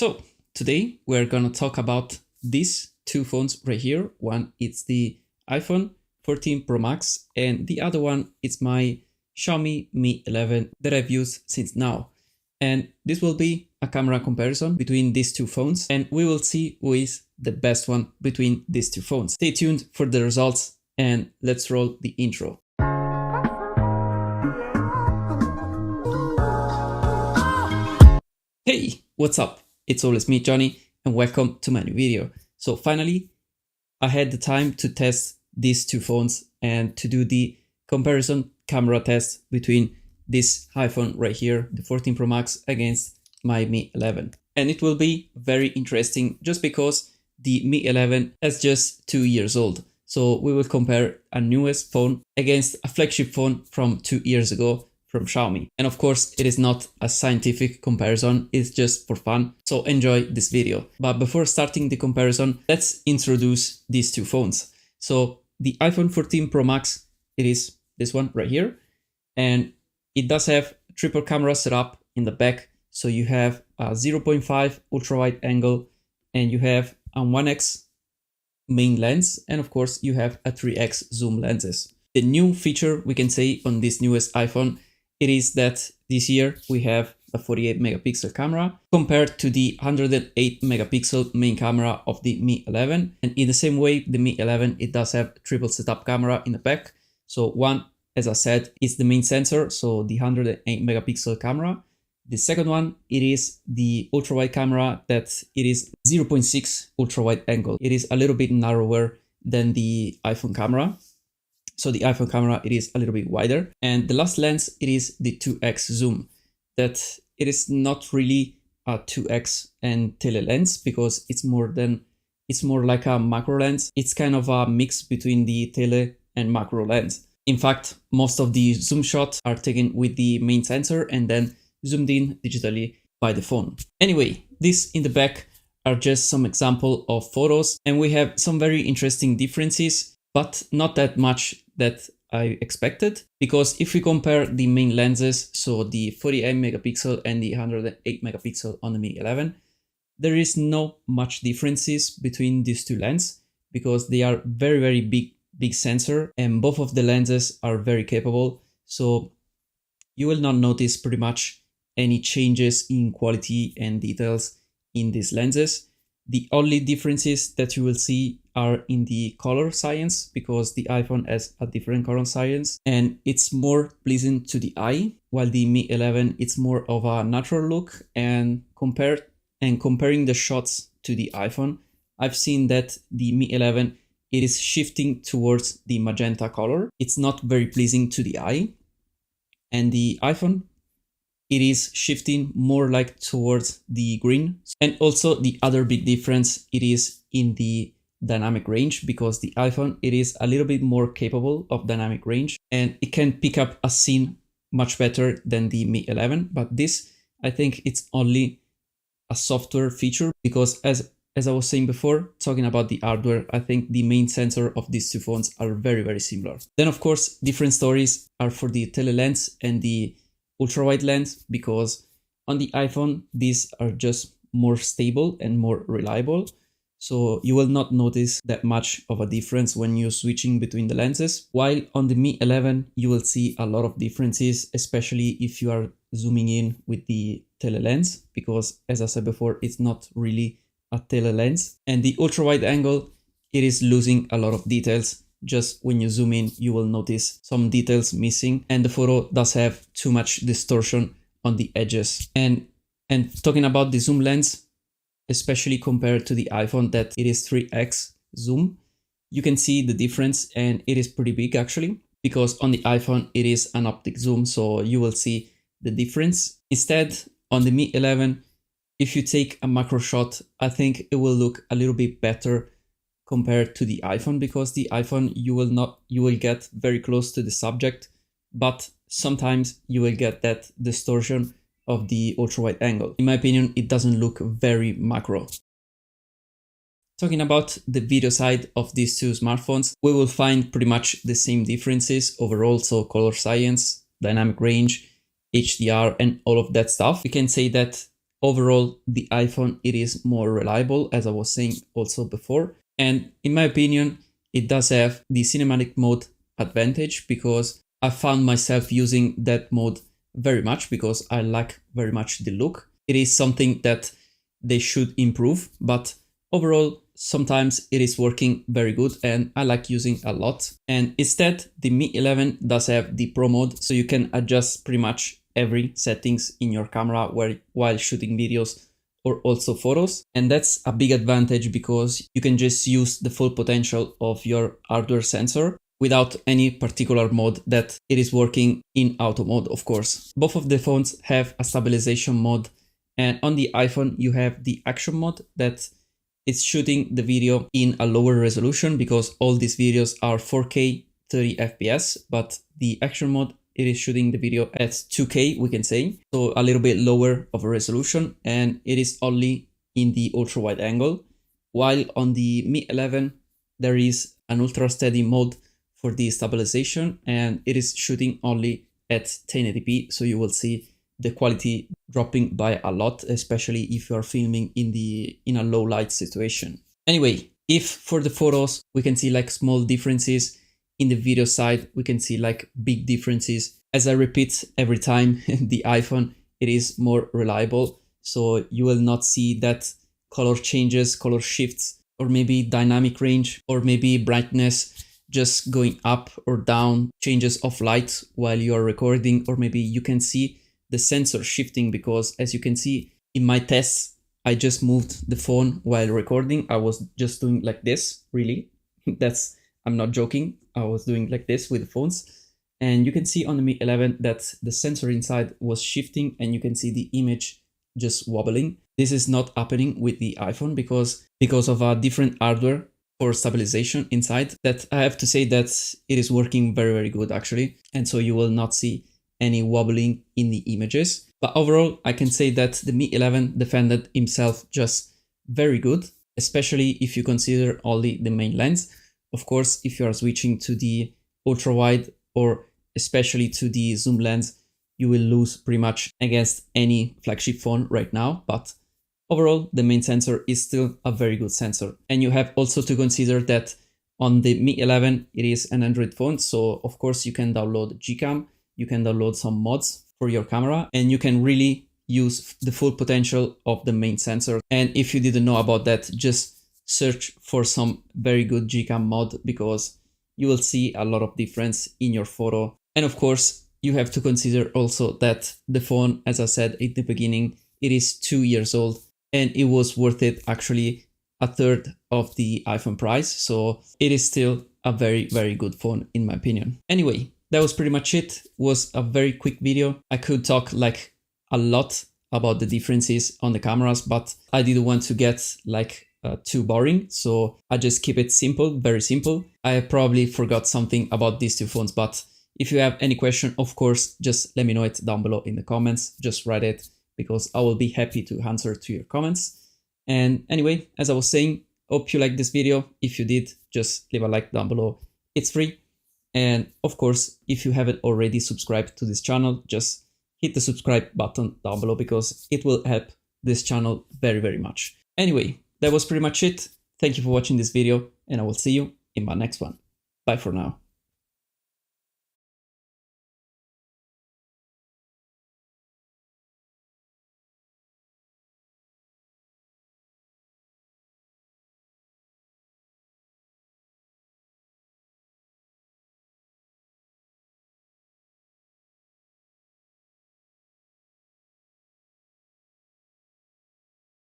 So today we're gonna talk about these two phones right here. One is the iPhone 14 Pro Max and the other one is my Xiaomi Mi 11 that I've used since now. And this will be a camera comparison between these two phones and we will see who is the best one between these two phones. Stay tuned for the results and let's roll the intro. Hey, what's up? It's always me, Johnny, and welcome to my new video. So finally, I had the time to test these two phones and to do the comparison camera test between this iPhone right here, the 14 Pro Max, against my Mi 11. And it will be very interesting just because the Mi 11 is just 2 years old. So we will compare a newest phone against a flagship phone from 2 years ago from Xiaomi. And of course, it is not a scientific comparison, it's just for fun. So enjoy this video. But before starting the comparison, let's introduce these two phones. So the iPhone 14 Pro Max, it is this one right here. And it does have triple camera setup in the back. So you have a 0.5 ultra wide angle and you have a 1x main lens. And of course you have a 3x zoom lenses. The new feature we can say on this newest iPhone, it is that this year we have a 48 megapixel camera compared to the 108 megapixel main camera of the Mi 11. And in the same way, the Mi 11, it does have triple setup camera in the back. So one, as I said, is the main sensor, so the 108 megapixel camera. The second one, it is the ultra wide camera that it is 0.6 ultra wide angle. It is a little bit narrower than the iPhone camera. So the iPhone camera, it is a little bit wider. And the last lens, it is the 2x zoom. That it is not really a 2x and tele lens because it's more like a macro lens. It's kind of a mix between the tele and macro lens. In fact, most of the zoom shots are taken with the main sensor and then zoomed in digitally by the phone. Anyway, this in the back are just some example of photos and we have some very interesting differences, but not that much that I expected, because if we compare the main lenses, so the 48 megapixel and the 108 megapixel on the Mi 11, there is no much differences between these two lenses because they are very big sensor and both of the lenses are very capable. So you will not notice pretty much any changes in quality and details in these lenses. The only differences that you will see are in the color science because the iPhone has a different color science and it's more pleasing to the eye, while the Mi 11 it's more of a natural look. And comparing the shots to the iPhone, I've seen that the Mi 11 it is shifting towards the magenta color. It's not very pleasing to the eye, and the iPhone it is shifting more like towards the green. And also the other big difference, it is in the dynamic range because the iPhone, it is a little bit more capable of dynamic range and it can pick up a scene much better than the Mi 11. But this, I think it's only a software feature because as I was saying before, talking about the hardware, I think the main sensor of these two phones are very similar. Then of course, different stories are for the tele lens and the ultra wide lens, because on the iPhone, these are just more stable and more reliable. So you will not notice that much of a difference when you're switching between the lenses. While on the Mi 11, you will see a lot of differences, especially if you are zooming in with the tele lens, because as I said before, it's not really a tele lens. And the ultra wide angle, it is losing a lot of details. Just when you zoom in, you will notice some details missing and the photo does have too much distortion on the edges. And talking about the zoom lens, especially compared to the iPhone that it is 3x zoom, you can see the difference and it is pretty big actually, because on the iPhone it is an optic zoom, so you will see the difference. Instead, on the Mi 11, if you take a macro shot, I think it will look a little bit better compared to the iPhone, because the iPhone you will get very close to the subject, but sometimes you will get that distortion of the ultra wide angle. In my opinion, it doesn't look very macro. Talking about the video side of these two smartphones, we will find pretty much the same differences overall, so color science, dynamic range, HDR and all of that stuff. We can say that overall the iPhone, it is more reliable, as I was saying also before. And in my opinion, it does have the cinematic mode advantage, because I found myself using that mode very much because I like very much the look. It is something that they should improve, but overall, sometimes it is working very good and I like using a lot. And instead, the Mi 11 does have the Pro mode, so you can adjust pretty much every settings in your camera while shooting videos or also photos. And that's a big advantage because you can just use the full potential of your hardware sensor without any particular mode that it is working in auto mode, of course. Both of the phones have a stabilization mode, and on the iPhone you have the action mode that is shooting the video in a lower resolution because all these videos are 4K 30 FPS, but the action mode, it is shooting the video at 2K, we can say, so a little bit lower of a resolution, and it is only in the ultra wide angle. While on the Mi 11 there is an ultra steady mode for the stabilization, and it is shooting only at 1080p, so you will see the quality dropping by a lot, especially if you are filming in a low light situation. Anyway, if for the photos we can see like small differences, in the video side we can see like big differences. As I repeat every time, the iPhone, it is more reliable, so you will not see that color changes, color shifts, or maybe dynamic range, or maybe brightness just going up or down, changes of light while you are recording, or maybe you can see the sensor shifting, because as you can see in my tests, I just moved the phone while recording. I was just doing like this, really. I'm not joking. I was doing like this with the phones. And you can see on the Mi 11 that the sensor inside was shifting and you can see the image just wobbling. This is not happening with the iPhone because of a different hardware for stabilization inside, that I have to say that it is working very, very good actually. And so you will not see any wobbling in the images. But overall, I can say that the Mi 11 defended himself just very good, especially if you consider only the main lens. Of course, if you are switching to the ultra wide or especially to the zoom lens, you will lose pretty much against any flagship phone right now. But overall, the main sensor is still a very good sensor. And you have also to consider that on the Mi 11, it is an Android phone. So of course you can download Gcam, you can download some mods for your camera, and you can really use the full potential of the main sensor. And if you didn't know about that, just search for some very good Gcam mod, because you will see a lot of difference in your photo. And of course, you have to consider also that the phone, as I said at the beginning, it is 2 years old and it was worth it, actually a third of the iPhone price. So it is still a very, very good phone in my opinion. Anyway, that was pretty much it. It was a very quick video. I could talk like a lot about the differences on the cameras, but I didn't want to get like too boring, so I just keep it simple, very simple. I probably forgot something about these two phones, but if you have any question, of course, just let me know it down below in the comments. Just write it, because I will be happy to answer to your comments. And anyway, as I was saying, hope you liked this video. If you did, just leave a like down below. It's free. And of course, if you haven't already subscribed to this channel, just hit the subscribe button down below, because it will help this channel very, very much. Anyway, that was pretty much it. Thank you for watching this video, and I will see you in my next one. Bye for now.